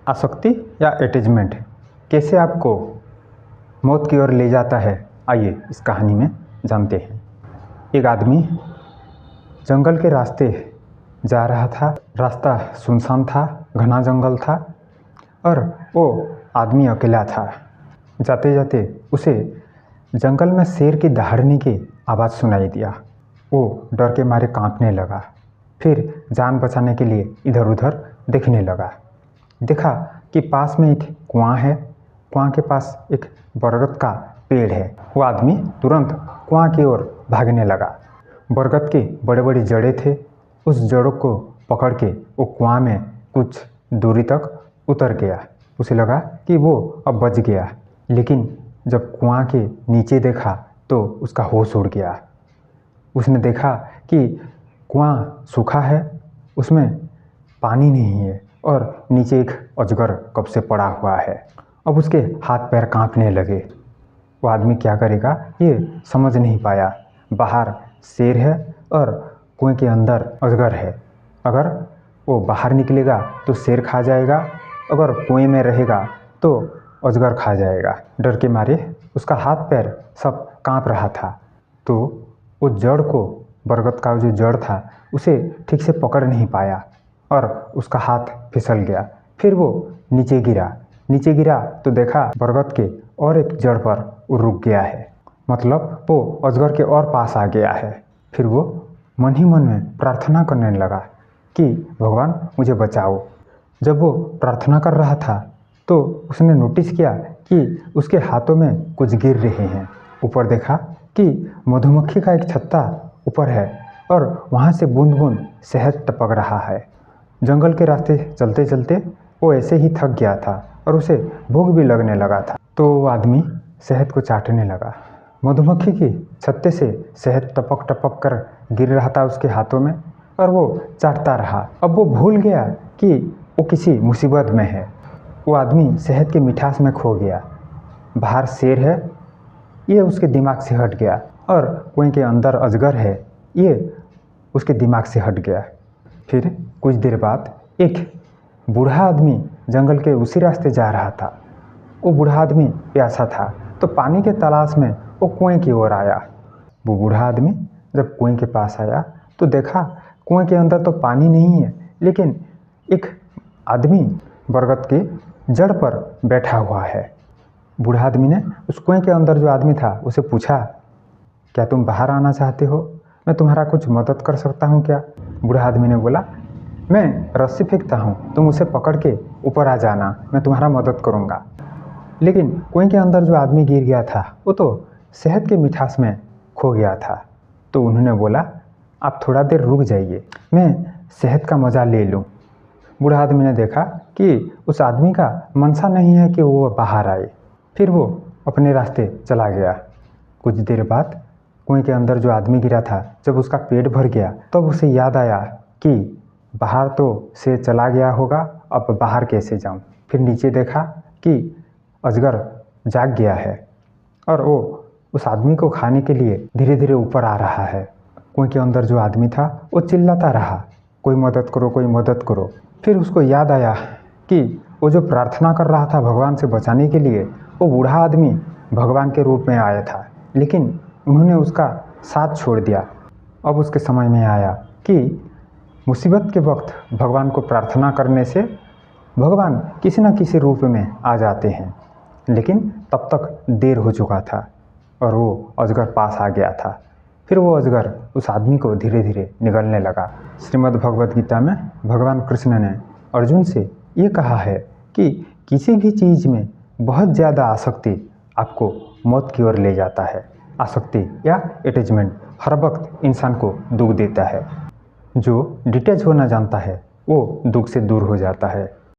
आसक्ति या अटैचमेंट कैसे आपको मौत की ओर ले जाता है, आइए इस कहानी में जानते हैं। एक आदमी जंगल के रास्ते जा रहा था। रास्ता सुनसान था, घना जंगल था और वो आदमी अकेला था। जाते जाते उसे जंगल में शेर की दहाड़ने की आवाज़ सुनाई दिया। वो डर के मारे कांपने लगा। फिर जान बचाने के लिए इधर उधर देखने लगा। देखा कि पास में एक कुआं है। कुआं के पास एक बरगद का पेड़ है। वो आदमी तुरंत कुआं की ओर भागने लगा। बरगद की बड़े बड़ी जड़ें थे। उस जड़ों को पकड़ के वो कुआं में कुछ दूरी तक उतर गया। उसे लगा कि वो अब बच गया, लेकिन जब कुआं के नीचे देखा तो उसका होश उड़ गया। उसने देखा कि कुआं सूखा है, उसमें पानी नहीं है और नीचे एक अजगर कब से पड़ा हुआ है। अब उसके हाथ पैर कांपने लगे। वो आदमी क्या करेगा ये समझ नहीं पाया। बाहर शेर है और कुएं के अंदर अजगर है। अगर वो बाहर निकलेगा तो शेर खा जाएगा, अगर कुएं में रहेगा तो अजगर खा जाएगा। डर के मारे उसका हाथ पैर सब कांप रहा था। तो वो जड़ को, बरगद का जो जड़ था, उसे ठीक से पकड़ नहीं पाया और उसका हाथ फिसल गया। फिर वो नीचे गिरा तो देखा बरगद के और एक जड़ पर वो रुक गया है। मतलब वो अजगर के और पास आ गया है। फिर वो मन ही मन में प्रार्थना करने लगा कि भगवान मुझे बचाओ। जब वो प्रार्थना कर रहा था तो उसने नोटिस किया कि उसके हाथों में कुछ गिर रहे हैं। ऊपर देखा कि मधुमक्खी का एक छत्ता ऊपर है और वहाँ से बूंद बूंद शहद टपक रहा है। जंगल के रास्ते चलते चलते वो ऐसे ही थक गया था और उसे भूख भी लगने लगा था। तो वो आदमी शहद को चाटने लगा। मधुमक्खी की छत्ते से शहद टपक टपक कर गिर रहा था उसके हाथों में और वो चाटता रहा। अब वो भूल गया कि वो किसी मुसीबत में है। वो आदमी शहद की मिठास में खो गया। बाहर शेर है, ये उसके दिमाग से हट गया, और कुएं के अंदर अजगर है, ये उसके दिमाग से हट गया। फिर कुछ देर बाद एक बूढ़ा आदमी जंगल के उसी रास्ते जा रहा था। वो बूढ़ा आदमी प्यासा था तो पानी के तलाश में वो कुएं की ओर आया। वो बूढ़ा आदमी जब कुएं के पास आया तो देखा कुएं के अंदर तो पानी नहीं है, लेकिन एक आदमी बरगद की जड़ पर बैठा हुआ है। बूढ़ा आदमी ने उस कुएं के अंदर जो आदमी था उसे पूछा, क्या तुम बाहर आना चाहते हो? मैं तुम्हारा कुछ मदद कर सकता हूँ क्या? बूढ़ा आदमी ने बोला, मैं रस्सी फेंकता हूँ, तुम उसे पकड़ के ऊपर आ जाना, मैं तुम्हारा मदद करूँगा। लेकिन कुएं के अंदर जो आदमी गिर गया था वो तो शहद के मिठास में खो गया था। तो उन्होंने बोला, आप थोड़ा देर रुक जाइए, मैं शहद का मज़ा ले लूँ। बूढ़ा आदमी ने देखा कि उस आदमी का मनसा नहीं है कि वो बाहर आए। फिर वो अपने रास्ते चला गया। कुछ देर बाद कुएं के अंदर जो आदमी गिरा था, जब उसका पेट भर गया तब उसे याद आया कि बाहर तो से चला गया होगा, अब बाहर कैसे जाऊं। फिर नीचे देखा कि अजगर जाग गया है और वो उस आदमी को खाने के लिए धीरे धीरे ऊपर आ रहा है। कुएं के अंदर जो आदमी था वो चिल्लाता रहा, कोई मदद करो, कोई मदद करो। फिर उसको याद आया कि वो जो प्रार्थना कर रहा था भगवान से बचाने के लिए, वो बूढ़ा आदमी भगवान के रूप में आया था, लेकिन उन्होंने उसका साथ छोड़ दिया। अब उसके समझ में आया कि मुसीबत के वक्त भगवान को प्रार्थना करने से भगवान किसी न किसी रूप में आ जाते हैं, लेकिन तब तक देर हो चुका था और वो अजगर पास आ गया था। फिर वो अजगर उस आदमी को धीरे धीरे निगलने लगा। श्रीमद् भगवद गीता में भगवान कृष्ण ने अर्जुन से ये कहा है कि किसी भी चीज़ में बहुत ज़्यादा आसक्ति आपको मौत की ओर ले जाता है। आसक्ति या अटैचमेंट हर वक्त इंसान को दुख देता है। जो डिटैच होना जानता है वो दुख से दूर हो जाता है।